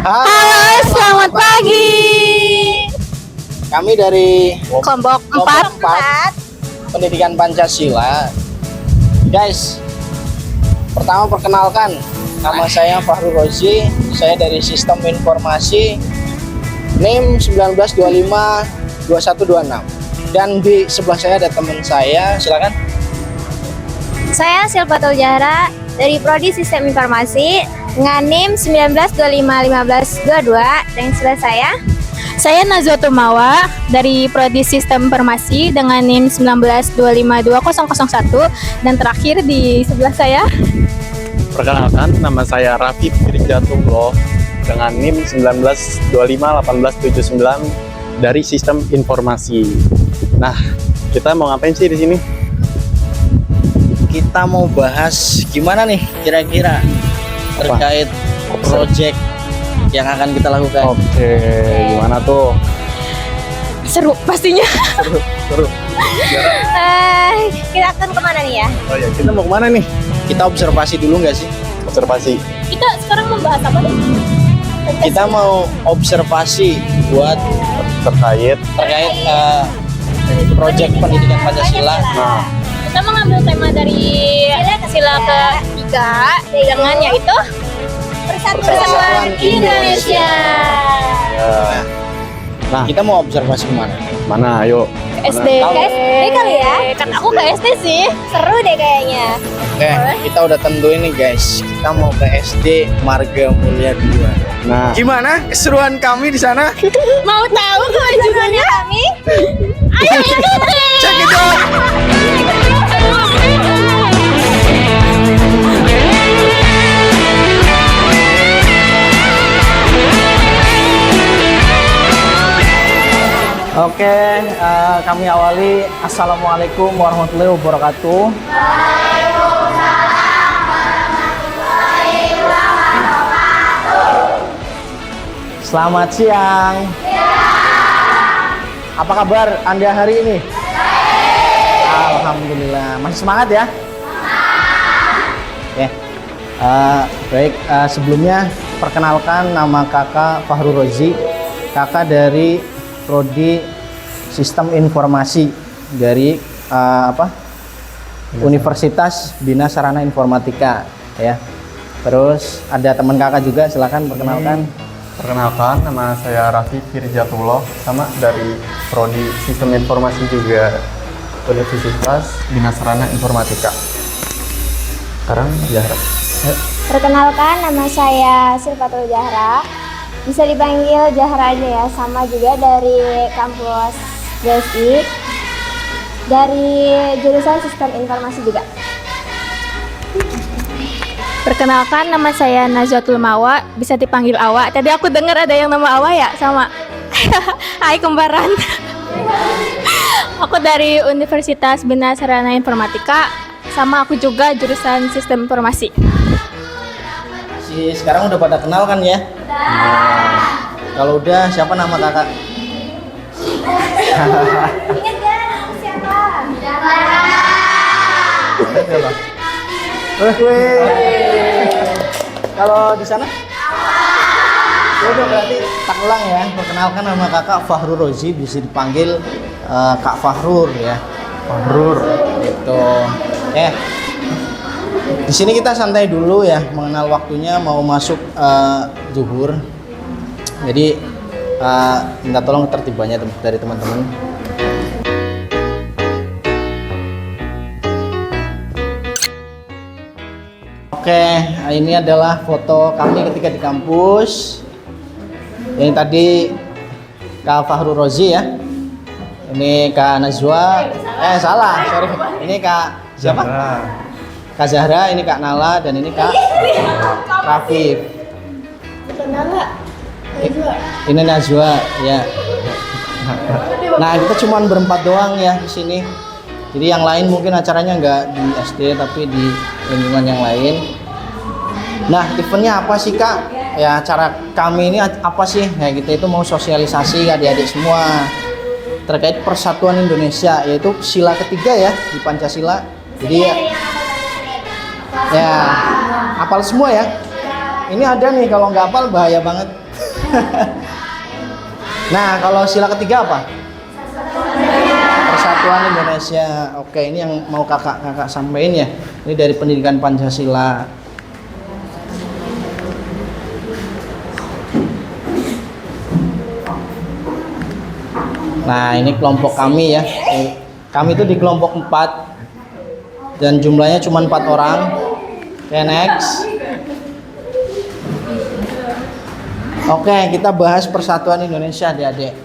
Halo, selamat pagi. Kami dari Kelompok 4 Pendidikan Pancasila. Guys, pertama perkenalkan, nama saya Fahrul Rozi. Saya dari Sistem Informasi NIM 19252126. Dan di sebelah saya ada teman saya, silakan. Saya Silvatul Jahra dari Prodi Sistem Informasi dengan NIM 19251522. Dan sebelah saya Nazwatul Mawa dari Prodi Sistem Informasi dengan NIM 19252001. Dan terakhir di sebelah saya, perkenalkan, nama saya Raffi Firijatullah dengan NIM 19251879 dari Sistem Informasi. Nah, kita mau ngapain sih di sini? Kita mau bahas gimana nih kira-kira terkait project yang akan kita lakukan. Oke, gimana tuh? seru pastinya. Seru. Kita akan kemana nih ya? Oh ya, kita mau kemana nih? Kita observasi dulu nggak sih? Observasi. Kita sekarang membahas apa nih? Kita mau observasi buat Terkait. project pendidikan Pancasila. Nah, Kita mengambil tema dari sila ketiga dengan yaitu Persatuan Indonesia. ya. Nah, Kita mau observasi kemana? mana? Ayo. SD. SD kali ya? Kan aku ke SD sih. Seru deh kayaknya. Oke, kita udah tentuin nih guys. Kita mau ke SD Marga Mulia 2. Nah, Gimana keseruan kami di sana? Mau tahu kelanjutannya kami? Ayo ikuti. Check it out. Oke, kami awali. Assalamualaikum warahmatullahi wabarakatuh. Selamat siang. Apa kabar Anda hari ini? Alhamdulillah. Masih semangat ya? Oke. Baik, sebelumnya perkenalkan, nama kakak Fahrul Rozi. Kakak dari Prodi Sistem Informasi dari Universitas Bina Sarana Informatika ya. Terus ada teman kakak juga, silakan perkenalkan. perkenalkan, nama saya Raffi Firijatullah, sama dari Prodi Sistem Informasi juga Universitas Bina Sarana Informatika. Sekarang Jahra. Ayo. Perkenalkan, nama saya Silvatul Jahra. Bisa dipanggil Jahra aja ya, sama juga dari kampus BSI, dari jurusan Sistem Informasi juga. Perkenalkan, nama saya Nazwatul Mawa, bisa dipanggil Awa. Tadi aku dengar ada yang nama Awa ya, sama. Hai kembaran. Aku dari Universitas Bina Sarana Informatika, sama aku juga jurusan Sistem Informasi. Sekarang udah pada kenal kan ya? Kalau udah, siapa nama kakak? Ingat gak nama siapa? Kalau di sana? Ya udah, berarti tak ulang ya. Perkenalkan, nama kakak Fahrul Rozi, bisa dipanggil Kak Fahrul ya. Fahrul. Gitu. Di sini kita santai dulu ya, mengenal waktunya mau masuk zuhur. Jadi minta tolong ketertibannya dari teman-teman. Oke, ini adalah foto kami ketika di kampus. Ini tadi Kak Fahrul Rozi ya. Ini Kak Nazwa. Salah, sorry. Ini Kak siapa? Kak Zahra, ini Kak Nala, dan ini Kak Rafif. Ini Nazwa ya. Nah, kita cuma berempat doang ya di sini. Jadi yang lain mungkin acaranya nggak di SD tapi di lingkungan yang lain. Nah, eventnya apa sih Kak? Ya, acara kami ini apa sih? Ya gitu, itu mau sosialisasi adik-adik semua terkait Persatuan Indonesia, yaitu sila ketiga ya di Pancasila. Jadi ya hafal semua ya. ini ada nih, kalau nggak hafal bahaya banget. Nah, kalau sila ketiga apa? Persatuan Indonesia. Oke, ini yang mau kakak sampaikan ya. Ini dari pendidikan Pancasila. Nah, ini kelompok kami ya. Kami itu di kelompok 4 dan jumlahnya cuma 4 orang. Oke, next. Oke, kita bahas Persatuan Indonesia, Adik-adik.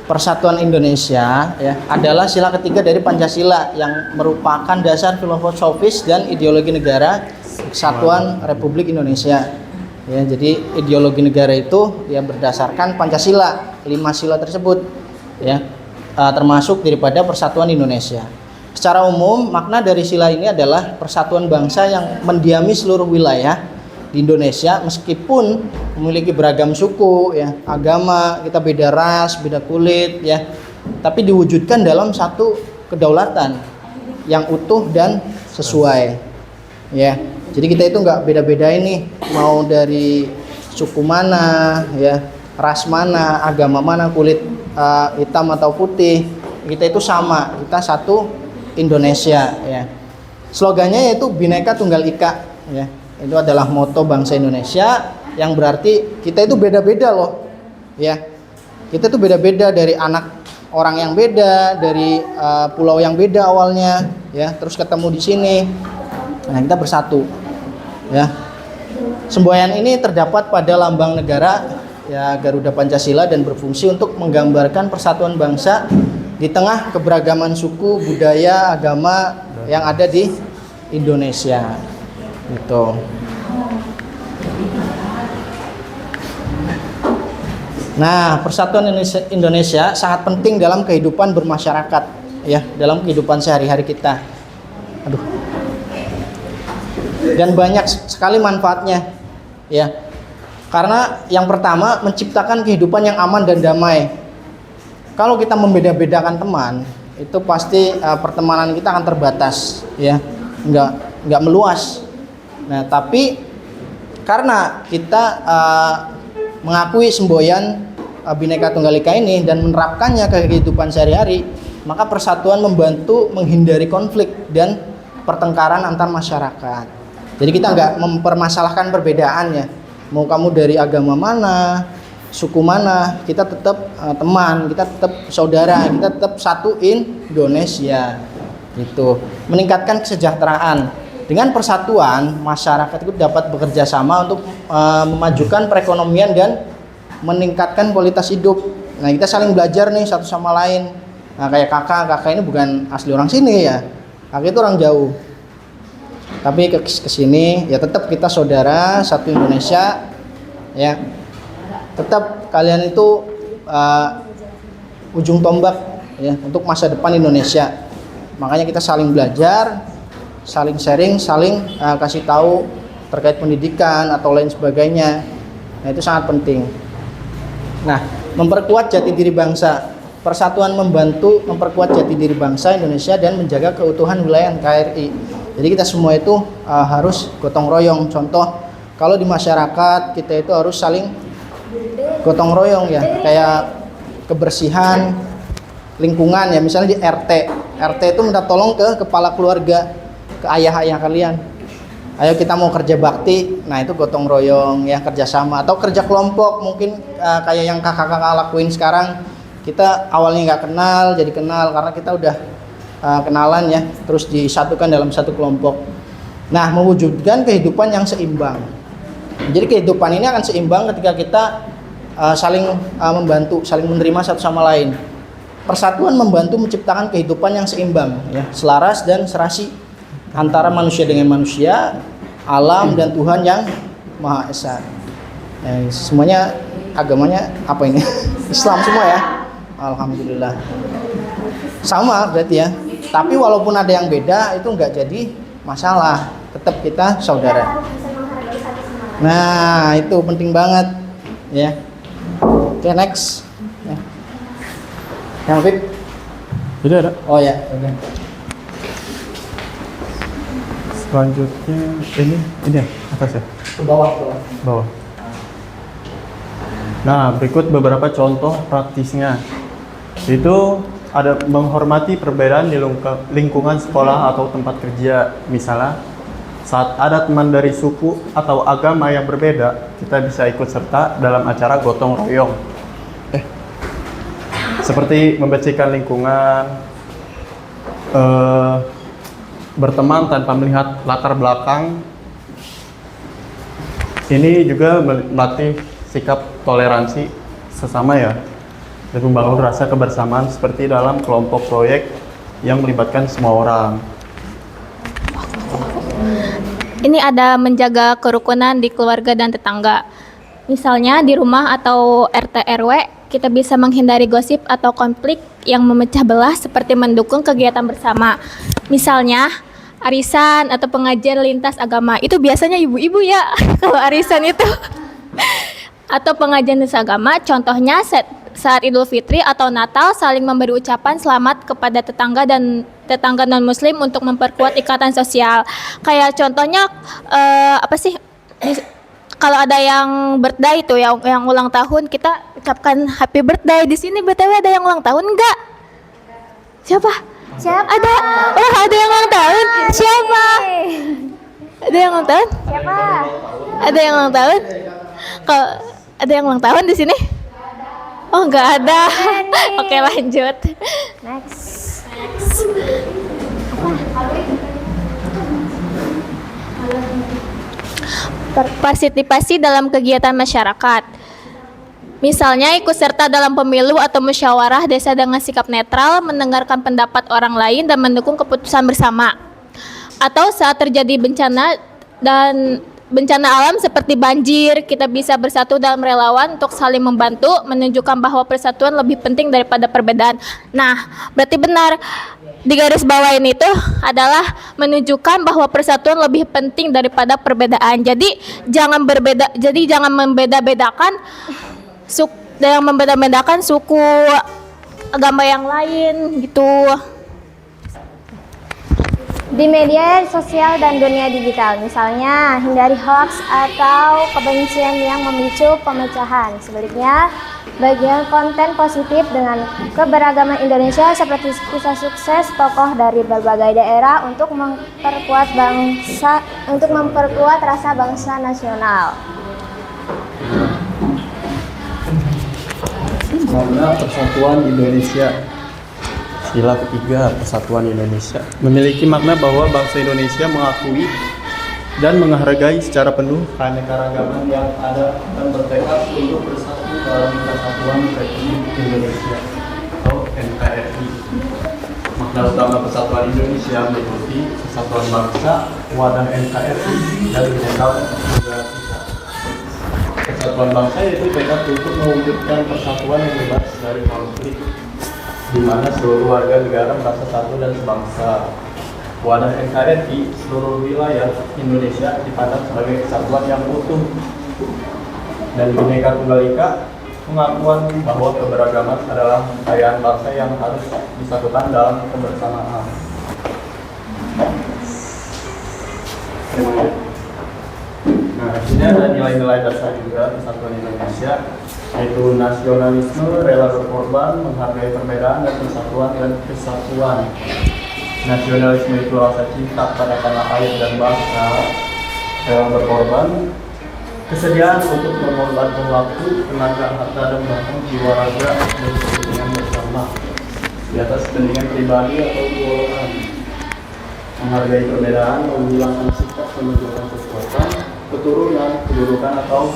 Persatuan Indonesia ya adalah sila ketiga dari Pancasila yang merupakan dasar filosofis dan ideologi negara Kesatuan Republik Indonesia. Ya, jadi ideologi negara itu ya berdasarkan Pancasila, 5 sila tersebut ya, termasuk daripada Persatuan Indonesia. Secara umum, makna dari sila ini adalah persatuan bangsa yang mendiami seluruh wilayah di Indonesia meskipun memiliki beragam suku ya, agama, kita beda ras, beda kulit ya, tapi diwujudkan dalam satu kedaulatan yang utuh dan sesuai ya. Jadi kita itu nggak beda-bedain nih, mau dari suku mana ya, ras mana, agama mana, kulit hitam atau putih, kita itu sama, kita satu Indonesia ya. Slogannya yaitu Bhinneka Tunggal Ika ya. Itu adalah moto bangsa Indonesia yang berarti kita itu beda-beda loh ya. Kita itu beda-beda, dari anak orang yang beda, dari pulau yang beda awalnya ya, terus ketemu di sini. Nah, kita bersatu ya. Semboyan ini terdapat pada lambang negara ya, Garuda Pancasila, dan berfungsi untuk menggambarkan persatuan bangsa di tengah keberagaman suku, budaya, agama yang ada di Indonesia. Gitu. Nah, persatuan Indonesia sangat penting dalam kehidupan bermasyarakat ya, dalam kehidupan sehari-hari kita. Aduh. Dan banyak sekali manfaatnya ya. Karena yang pertama, menciptakan kehidupan yang aman dan damai. Kalau kita membeda-bedakan teman, itu pasti pertemanan kita akan terbatas ya, nggak meluas. Nah, tapi karena kita mengakui semboyan Bhinneka Tunggal Ika ini dan menerapkannya ke kehidupan sehari-hari, maka persatuan membantu menghindari konflik dan pertengkaran antar masyarakat. Jadi kita nggak mempermasalahkan perbedaannya. Mau kamu dari agama mana, suku mana, kita tetap teman, kita tetap saudara, kita tetap satu Indonesia. Gitu. Meningkatkan kesejahteraan. Dengan persatuan, masyarakat itu dapat bekerja sama untuk memajukan perekonomian dan meningkatkan kualitas hidup. Nah, kita saling belajar nih satu sama lain. Nah, kayak kakak ini bukan asli orang sini ya. Kakak itu orang jauh. Tapi ke sini ya tetap kita saudara, satu Indonesia ya. Tetap kalian itu ujung tombak ya untuk masa depan Indonesia. Makanya kita saling belajar, saling sharing, saling kasih tahu terkait pendidikan atau lain sebagainya. Nah, itu sangat penting. Nah, memperkuat jati diri bangsa. Persatuan membantu memperkuat jati diri bangsa Indonesia dan menjaga keutuhan wilayah NKRI. Jadi kita semua itu harus gotong royong. Contoh, kalau di masyarakat kita itu harus saling gotong royong ya, kayak kebersihan lingkungan ya, misalnya di RT. RT itu minta tolong ke kepala keluarga, ke ayah-ayah kalian. Ayo kita mau kerja bakti, nah itu gotong royong ya, kerjasama atau kerja kelompok. Mungkin kayak yang kakak-kakak lakuin sekarang, kita awalnya nggak kenal jadi kenal karena kita udah kenalan ya, terus disatukan dalam satu kelompok. Nah, mewujudkan kehidupan yang seimbang. Jadi kehidupan ini akan seimbang ketika kita saling membantu, saling menerima satu sama lain. Persatuan membantu menciptakan kehidupan yang seimbang ya, selaras dan serasi antara manusia dengan manusia, alam dan Tuhan yang Maha Esa. Semuanya agamanya apa ini? Islam semua ya. Alhamdulillah. Sama berarti ya. Tapi walaupun ada yang beda itu nggak jadi masalah, tetap kita saudara. Nah, itu penting banget ya. Oke, next ya. Yang Fik? Tidak ada. Oh ya, oke. Selanjutnya ini ya atas ya. Ke bawah, bawah. Bawah. Nah, berikut beberapa contoh praktisnya. Itu ada menghormati perbedaan di lingkungan sekolah atau tempat kerja. Misalnya, saat ada teman dari suku atau agama yang berbeda, kita bisa ikut serta dalam acara gotong royong. Seperti membersihkan lingkungan, berteman tanpa melihat latar belakang. Ini juga melatih sikap toleransi sesama ya, dan membangun rasa kebersamaan seperti dalam kelompok proyek yang melibatkan semua orang. Ini ada menjaga kerukunan di keluarga dan tetangga. Misalnya di rumah atau RT RW, kita bisa menghindari gosip atau konflik yang memecah belah seperti mendukung kegiatan bersama. Misalnya arisan atau pengajian lintas agama. Itu biasanya ibu-ibu ya kalau arisan itu. Atau pengajian lintas agama, contohnya saat Idul Fitri atau Natal saling memberi ucapan selamat kepada tetangga dan tetangga non-muslim untuk memperkuat ikatan sosial. Kayak contohnya kalau ada yang birthday itu yang ulang tahun, kita ucapkan happy birthday. Di sini BTW ada yang ulang tahun enggak? Siapa? Ada. Oh, ada yang ulang tahun. Siapa? Ada yang ulang tahun? Siapa? Ada yang ulang tahun? Kalau ada yang ulang tahun di sini? Oh, enggak ada. Oke, lanjut. Next. Partisipasi dalam kegiatan masyarakat. Misalnya ikut serta dalam pemilu atau musyawarah desa dengan sikap netral, mendengarkan pendapat orang lain dan mendukung keputusan bersama. Atau saat terjadi bencana alam seperti banjir, kita bisa bersatu dalam relawan untuk saling membantu, menunjukkan bahwa persatuan lebih penting daripada perbedaan. Nah, berarti benar. Di garis bawah ini tuh adalah menunjukkan bahwa persatuan lebih penting daripada perbedaan. Jadi jangan membeda-bedakan suku agama yang lain gitu. Di media sosial dan dunia digital, misalnya hindari hoax atau kebencian yang memicu pemecahan. Sebaliknya, bagian konten positif dengan keberagaman Indonesia seperti kisah sukses tokoh dari berbagai daerah untuk memperkuat rasa bangsa nasional. Makna Persatuan Indonesia. Sila ketiga, Persatuan Indonesia memiliki makna bahwa bangsa Indonesia mengakui dan menghargai secara penuh keanekaragaman yang ada dan bertekad untuk bersatu dalam Kesatuan Republik Indonesia atau NKRI. Makna utama Persatuan Indonesia meliputi kesatuan bangsa, wadah NKRI, dan Bhinneka Tunggal Ika. Kesatuan bangsa yaitu tekad untuk mewujudkan persatuan yang bebas dari konflik, di mana seluruh warga negara merasa satu dan sebangsa. Wadah NKRI, seluruh wilayah Indonesia dipandang sebagai kesatuan yang utuh. Dan Bhinneka Tunggal Ika, pengakuan bahwa keberagaman adalah kekayaan bangsa yang harus disatukan dalam kebersamaan. Nah, di sini ada nilai-nilai dasar juga Persatuan Indonesia, yaitu nasionalisme, rela berkorban, menghargai perbedaan dan persatuan dan kesatuan. Nasionalisme itu rasa cinta pada tanah air dan bangsa, rela berkorban, kesediaan untuk mengorbankan waktu, tenaga, harta, dan bahkan jiwa raga dan kepentingan bersama di atas kepentingan pribadi atau golongan. Menghargai perbedaan, menghilangkan sikap menunjukkan kekuatan, keturunan, kedudukan atau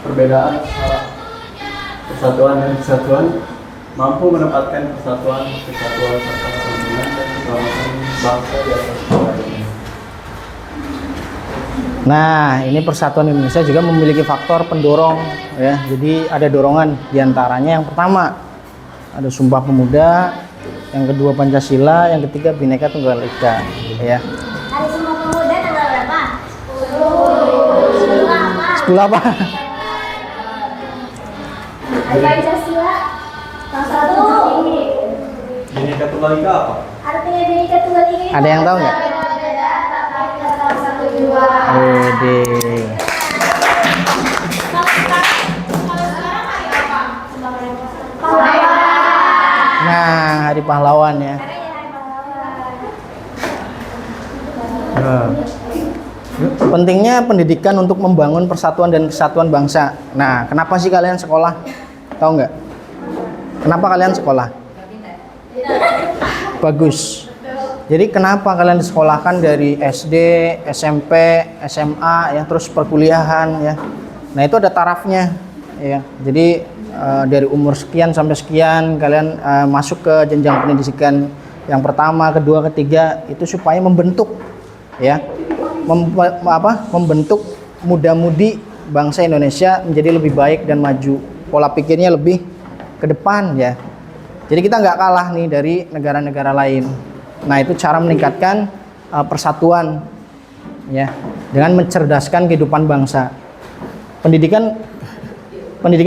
perbedaan secara persatuan dan kesatuan, mampu menempatkan persatuan serta kepentingan dan keselamatan bangsa di atas segalanya. Nah, ini Persatuan Indonesia juga memiliki faktor pendorong ya. Jadi ada dorongan diantaranya yang pertama ada Sumpah Pemuda, yang kedua Pancasila, yang ketiga Bhinneka Tunggal Ika ya. Hari Sumpah Pemuda tanggal berapa? 10 apa? Hari Pancasila tanggal 1. Bhinneka Tunggal Ika apa? Artinya Bhinneka Tunggal Ika. Ada yang tahu nggak? Wede. Nah, Hari Pahlawan ya. Nah, Pentingnya pendidikan untuk membangun persatuan dan kesatuan bangsa. Nah, kenapa sih kalian sekolah? Tahu nggak? Kenapa kalian sekolah? Bagus. Jadi kenapa kalian disekolahkan dari SD, SMP, SMA, ya terus perkuliahan ya. Nah itu ada tarafnya, ya. Jadi dari umur sekian sampai sekian kalian masuk ke jenjang pendidikan yang pertama, kedua, ketiga itu supaya membentuk, ya, membentuk muda-mudi bangsa Indonesia menjadi lebih baik dan maju. Pola pikirnya lebih ke depan ya. Jadi kita nggak kalah nih dari negara-negara lain. Nah itu cara meningkatkan persatuan ya dengan mencerdaskan kehidupan bangsa. Pendidikan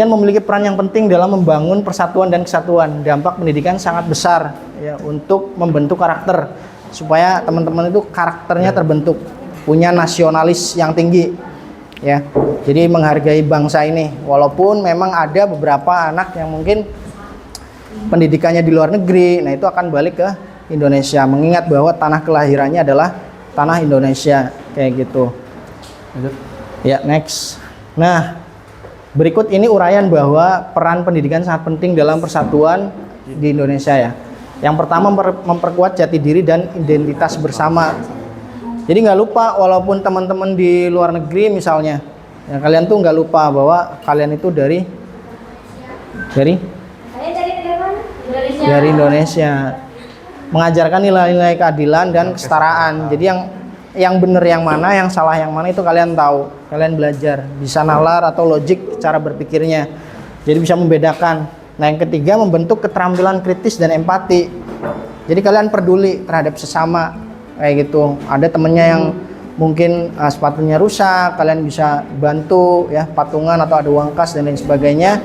memiliki peran yang penting dalam membangun persatuan dan kesatuan. Dampak pendidikan sangat besar ya untuk membentuk karakter supaya teman-teman itu karakternya terbentuk, punya nasionalis yang tinggi ya. Jadi menghargai bangsa ini walaupun memang ada beberapa anak yang mungkin pendidikannya di luar negeri, nah itu akan balik ke Indonesia mengingat bahwa tanah kelahirannya adalah tanah Indonesia kayak gitu. Ya, next. Nah, berikut ini uraian bahwa peran pendidikan sangat penting dalam persatuan di Indonesia ya. Yang pertama memperkuat jati diri dan identitas bersama. Jadi nggak lupa walaupun teman-teman di luar negeri misalnya, ya kalian tuh nggak lupa bahwa kalian itu dari Indonesia. Mengajarkan nilai-nilai keadilan dan kesetaraan. Jadi yang benar yang mana, yang salah yang mana itu kalian tahu. Kalian belajar, bisa nalar atau logik cara berpikirnya. Jadi bisa membedakan. Nah, yang ketiga membentuk keterampilan kritis dan empati. Jadi kalian peduli terhadap sesama kayak gitu. Ada temennya yang mungkin sepatunya rusak, kalian bisa bantu ya, patungan atau ada uang kas dan lain sebagainya.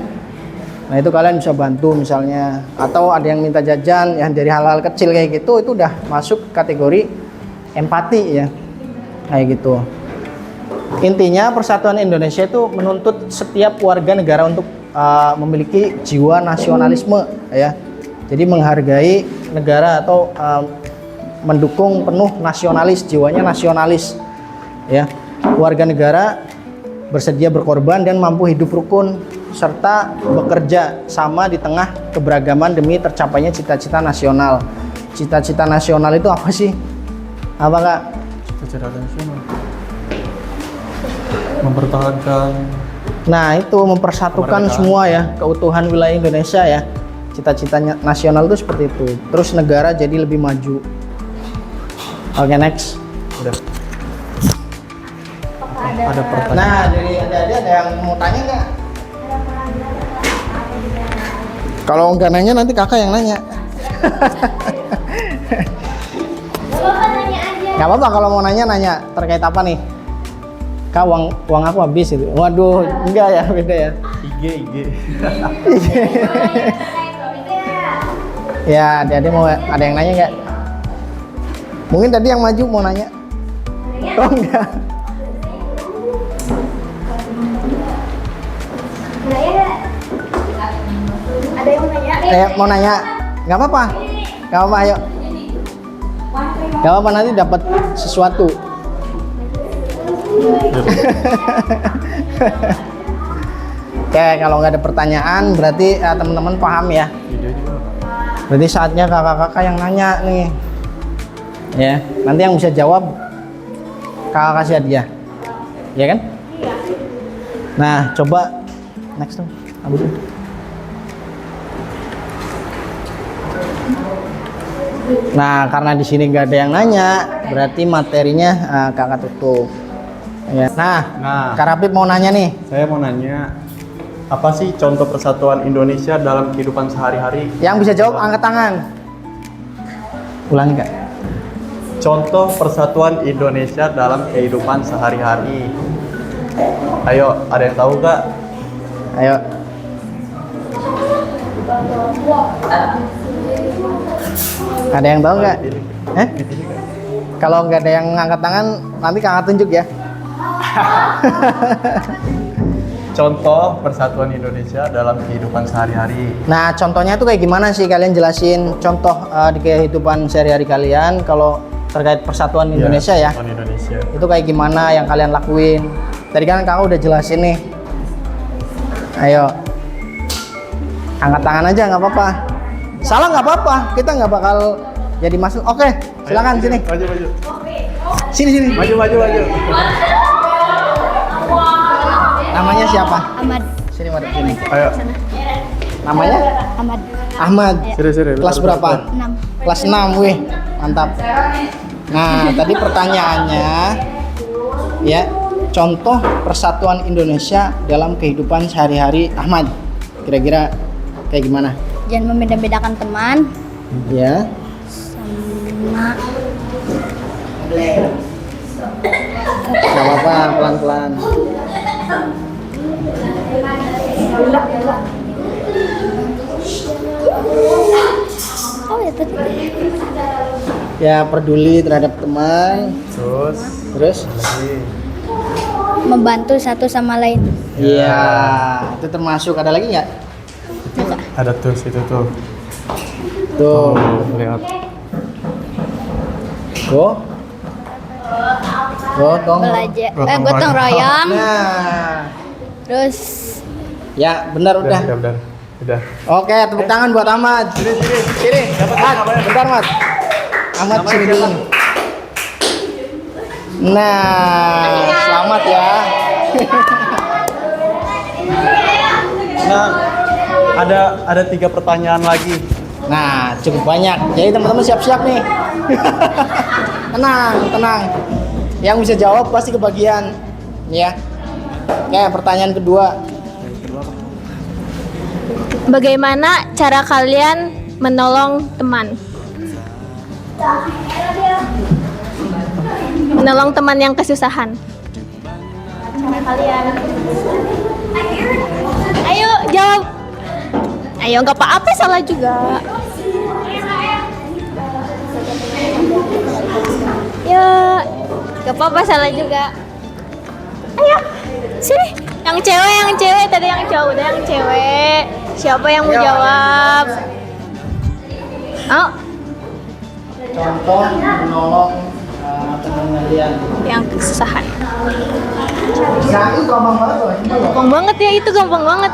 Nah itu kalian bisa bantu misalnya, atau ada yang minta jajan ya dari hal-hal kecil kayak gitu, itu udah masuk kategori empati ya kayak gitu. Intinya persatuan Indonesia itu menuntut setiap warga negara untuk memiliki jiwa nasionalisme ya. Jadi menghargai negara atau mendukung penuh nasionalis, jiwanya nasionalis ya. Warga negara bersedia berkorban dan mampu hidup rukun serta bekerja sama di tengah keberagaman demi tercapainya cita-cita nasional. Cita-cita nasional itu apa sih? Apa Kak? Cita-cita nasional mempertahankan. Nah itu mempersatukan kemerdekaan. semua ya, keutuhan wilayah Indonesia ya. Cita-citanya nasional itu seperti itu. Terus negara jadi lebih maju. Oke, next. Udah. Ada pertanyaan. Nah dari ada yang mau tanya nggak? Kalau nggak nanya nanti kakak yang nanya. Nggak apa-apa kalau mau nanya terkait apa nih? Kak, uang aku habis itu. Waduh, enggak ya, beda ya. IG. Ya, adik mau ada yang nanya nggak? Mungkin tadi yang maju mau nanya. Oh enggak. Ada yang mau nanya? Mau nanya? Nggak apa-apa. Nggak apa-apa, ayo. Nggak apa-apa, nanti dapat sesuatu. Oke, kalau nggak ada pertanyaan berarti teman-teman paham ya. Berarti saatnya kakak-kakak yang nanya nih. Ya, nanti yang bisa jawab kakak kasih hadiah. Ya kan? Nah, coba next dong. Ambil dulu. Nah, karena di sini nggak ada yang nanya, berarti materinya kakak tutup. Ya. Nah, Kak Rapip mau nanya nih. Saya mau nanya, apa sih contoh persatuan Indonesia dalam kehidupan sehari-hari? Yang bisa jawab angkat tangan. Ulangi Kak. Contoh persatuan Indonesia dalam kehidupan sehari-hari. Ayo, ada yang tahu Kak? Ayo. Ada yang tahu nggak? Kalau nggak ada yang angkat tangan, Nanti kakak tunjuk ya. Contoh persatuan Indonesia dalam kehidupan sehari-hari. Nah, contohnya tuh kayak gimana sih? Kalian jelasin contoh di kehidupan sehari-hari kalian kalau terkait persatuan Indonesia ya. Persatuan Indonesia. Itu kayak gimana yang kalian lakuin? Tadi kan kakak udah jelasin nih. Ayo. Angkat tangan aja nggak apa-apa. Salah nggak apa-apa. Kita nggak bakal jadi masalah. Oke, silakan sini. Maju. Sini. Maju. Namanya siapa? Ahmad. Sini, madep sini. Ayo. Namanya? Ahmad. Ahmad. Sini. Kelas berapa? 6. Kelas 6, wih. Mantap. Nah, tadi pertanyaannya ya, contoh persatuan Indonesia dalam kehidupan sehari-hari Ahmad. Kira-kira kayak gimana? Jangan membeda-bedakan teman Ya. sama Gak apa-apa, pelan-pelan. oh ya tadi Ya, peduli terhadap teman. Terus? Lagi. membantu satu sama lain. Iya, itu termasuk. Ada lagi nggak? Ada tuh situ tuh. Tuh. Lihat. Gotong. Belajar Gotong gotong royong. Nah, Terus ya benar udah. Udah. Oke, tepuk tangan buat Ahmad. Sini. Bentar, Ahmad. Ahmad sini dulu. Nah, selamat ya. Nah, ada 3 pertanyaan lagi. Nah, cukup banyak. Jadi teman-teman siap-siap nih. Tenang. Yang bisa jawab pasti kebagian. Ya. Oke, pertanyaan kedua. Bagaimana cara kalian menolong teman? Menolong teman yang kesusahan. Cara kalian. Ayo jawab. Ayo nggak apa-apa, salah juga. Ya, nggak apa-apa, salah juga. Ayo, sini. Yang cewek, tadi yang cowok, udah yang cewek. Siapa yang mau jawab? Oh, Contoh menolong teman kalian. yang kesusahan. Nah, itu gampang banget loh. Gampang banget ya, itu gampang banget.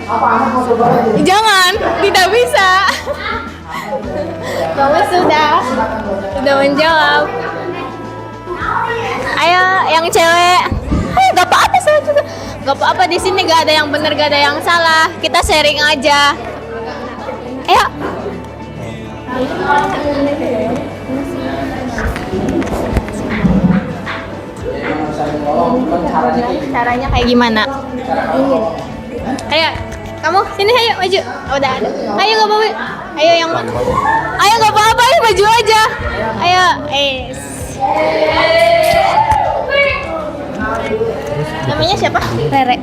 Apa Ahmad mau coba lagi? Jangan, tidak bisa. Kamu sudah menjawab. Ayo, yang cewek. Ayo, gak apa-apa, saya juga. Gak apa-apa, di sini gak ada yang benar, gak ada yang salah. Kita sharing aja. Ayo. Caranya kayak gimana? Ayo, kamu sini, ayo maju. Oh, udah ada. Ayo nggak apa-apa. Ayo yang mana? Ayo nggak apa-apa, ayo maju aja. Ayo, Namanya siapa? Rere.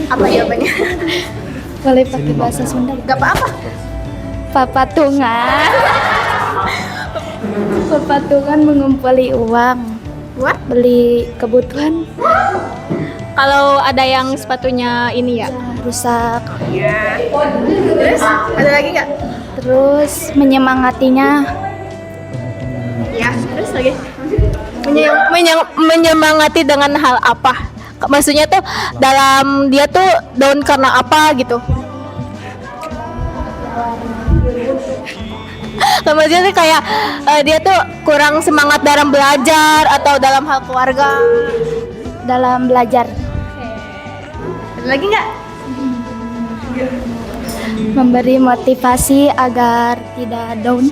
Apa jawabannya? Boleh pakai bahasa Sunda? Gak apa-apa. Papatungan. Papatungan mengumpuli uang. What? Beli kebutuhan Kalau ada yang sepatunya ini ya. rusak. Terus ada lagi nggak? Terus menyemangatinya. Ya, terus lagi. Menyemangati dengan hal apa? Maksudnya tuh dalam dia tuh down karena apa gitu? Maksudnya tuh kayak dia tuh kurang semangat dalam belajar atau dalam hal keluarga. Dalam belajar. Ada lagi nggak? Memberi motivasi agar tidak down.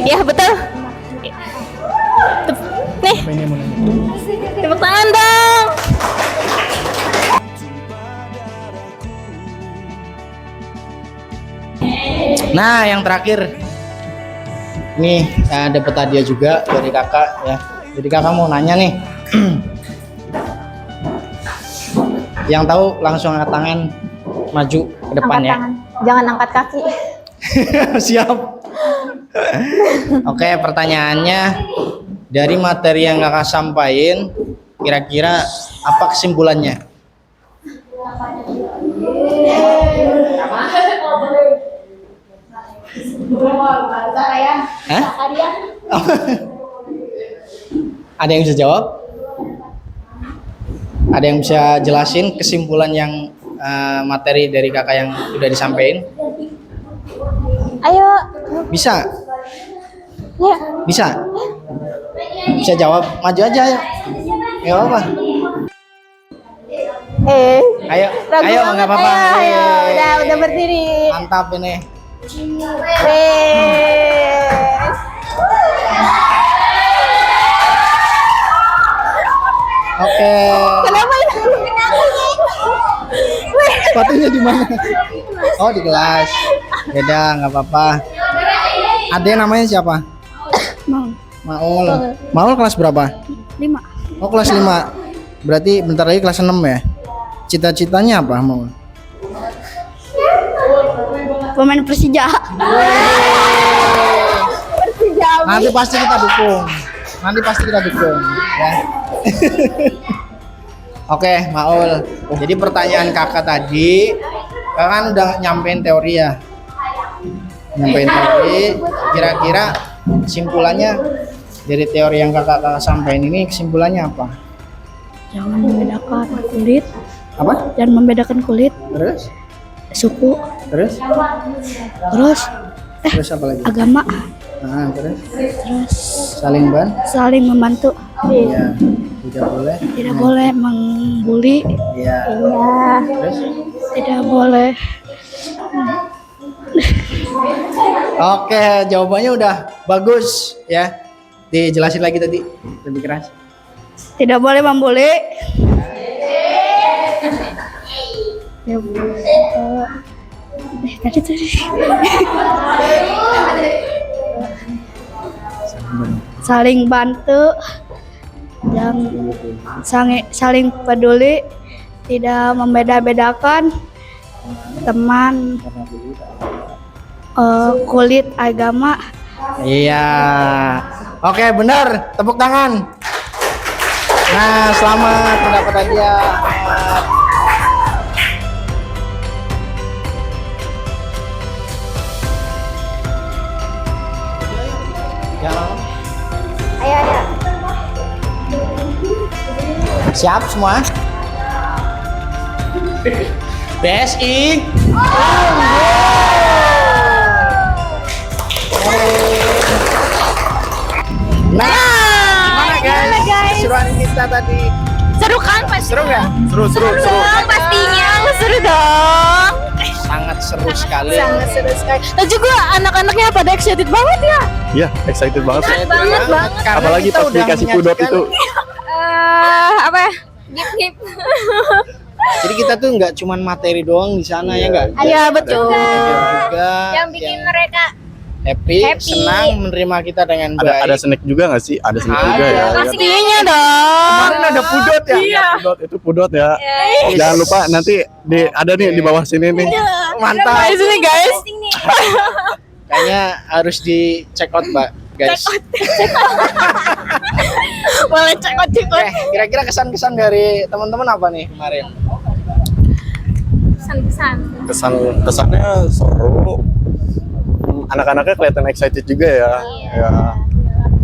Ya betul. Nih, tepuk tangan dong. Nah, yang terakhir. Nih, dapat hadiah juga dari kakak ya. Jadi kakak mau nanya nih. Yang tahu langsung angkat tangan, maju ke depan Angkat ya. tangan. Jangan angkat kaki. Siap. Oke, pertanyaannya dari materi yang kakak sampaikan, kira-kira apa kesimpulannya? Hah? Ada yang bisa jawab? Ada yang bisa jelasin kesimpulan yang materi dari kakak yang udah disampaikan? Ayo. Bisa? Ya. Bisa? Bisa jawab? Maju aja ya. Gak apa-apa. Ayo, ayo nggak apa-apa. Ayo, udah berdiri. Mantap ini. Oke. Kenapa ya? Sepatunya di mana? Oh, di kelas. Beda, nggak apa-apa. Ada yang namanya siapa? Maul. Maul kelas berapa? 5. Oh, kelas 5. Berarti bentar lagi kelas 6 ya? Cita-citanya apa, Maul? Pemain Persija. Nanti pasti kita dukung. Ya. Oke, Maul. Jadi pertanyaan kakak tadi, kakak kan udah nyampein teori ya. Nyampein teori, kira-kira kesimpulannya dari teori yang kakak sampaikan ini, kesimpulannya apa? Jangan membedakan kulit, Apa? jangan membedakan kulit, Terus? suku, Terus? terus Terus apa lagi? agama, Nah, terus terus saling saling membantu. Iya. Tidak boleh. Tidak boleh membuli, Iya. Terus? tidak boleh Oke, jawabannya udah bagus ya. Dijelasin lagi tadi lebih keras. tidak boleh membuli. Tadi saling bantu, yang saling peduli, tidak membeda-bedakan teman, kulit, agama. Iya. Oke, benar. Tepuk tangan. Nah, selamat mendapat hadiah. Ayo. Siap semua? BSI. Nah, gimana guys? Keseruan kita tadi. Seru kan pasti? Seru nggak? Seru. Pastinya seru dong. Sangat seru sekali. Sangat seru sekali. Dan juga anak-anaknya pada excited banget ya. Iya, excited banget. Banget. Karena Apalagi kita pas udah dikasih pudot menyajikan- itu. Apa ya? Gip. Jadi kita tuh nggak cuman materi doang di sana ya nggak? Iya betul. Juga Yang bikin mereka happy, senang menerima kita dengan baik. Ada snack juga nggak sih? Ada snack Ada. juga ya. Pastinya dong. Kemarin ada pudot ya? Iya. Pudot itu pudot ya. Jangan lupa nanti ada nih di bawah sini nih. Mantap. Di sini guys. Kayaknya harus di check out, Mbak, guys. Boleh cekot. Kira-kira kesan-kesan dari teman-teman apa nih kemarin? Pesan-pesan. Kesannya seru. Anak-anaknya kelihatan excited juga ya. Ya.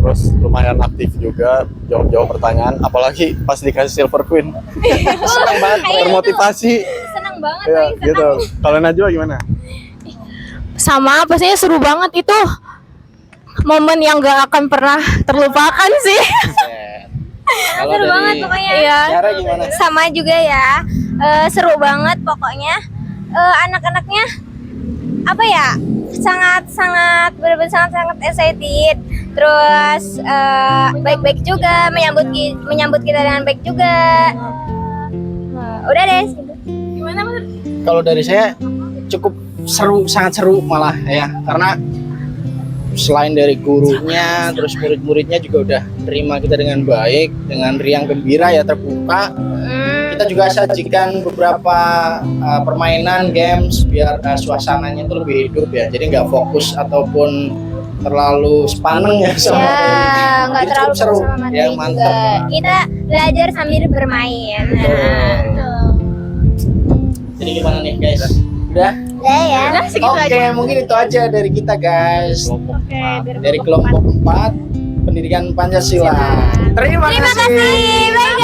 Terus lumayan aktif juga, jawab pertanyaan. Apalagi pas dikasih Silver Queen. Senang banget, termotivasi. senang banget. Ya, gitu. Kalau Najwa gimana? Sama, pastinya seru banget itu. Momen yang gak akan pernah terlupakan sih. Kalau Seru dari banget pokoknya. Iya. Cara gimana? Sama juga ya. Seru banget pokoknya. Anak-anaknya apa ya? Sangat benar-benar sangat excited. Terus baik-baik juga, menyambut kita dengan baik juga. Udah deh. Gimana Mas? Kalau dari saya cukup seru, sangat seru malah ya, karena selain dari gurunya, terus murid-muridnya juga udah terima kita dengan baik, dengan riang gembira ya, terbuka. Kita juga sajikan beberapa permainan games biar suasananya itu lebih hidup ya, jadi nggak fokus ataupun terlalu sepaneng ya sama Ya, materi. nggak Jadi terlalu cukup seru, sama materi ya juga. mantap. Kita belajar sambil bermain. Jadi gimana nih guys? Udah? Udah ya. Oke, mungkin itu aja dari kita guys. Dari kelompok 4 Pendidikan Pancasila. Terima kasih. Bye